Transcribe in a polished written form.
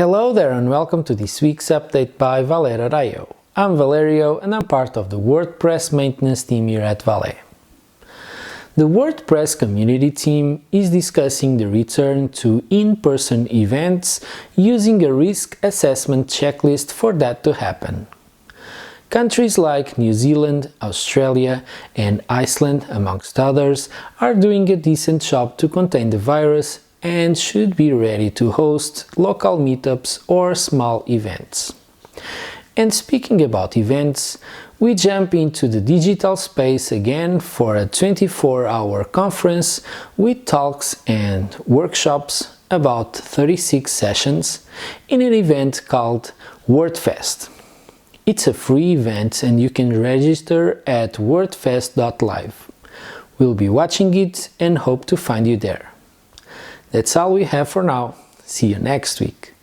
Hello there and welcome to this week's update by Valet.io. I'm Valerio and I'm part of the WordPress maintenance team here at Valet. The WordPress community team is discussing the return to in-person events using a risk assessment checklist for that to happen. Countries like New Zealand, Australia and Iceland, amongst others, are doing a decent job to contain the virus and should be ready to host local meetups or small events. And speaking about events, we jump into the digital space again for a 24-hour conference with talks and workshops, about 36 sessions, in an event called WordFest. It's a free event and you can register at wordfest.live. We'll be watching it and hope to find you there. That's all we have for now. See you next week.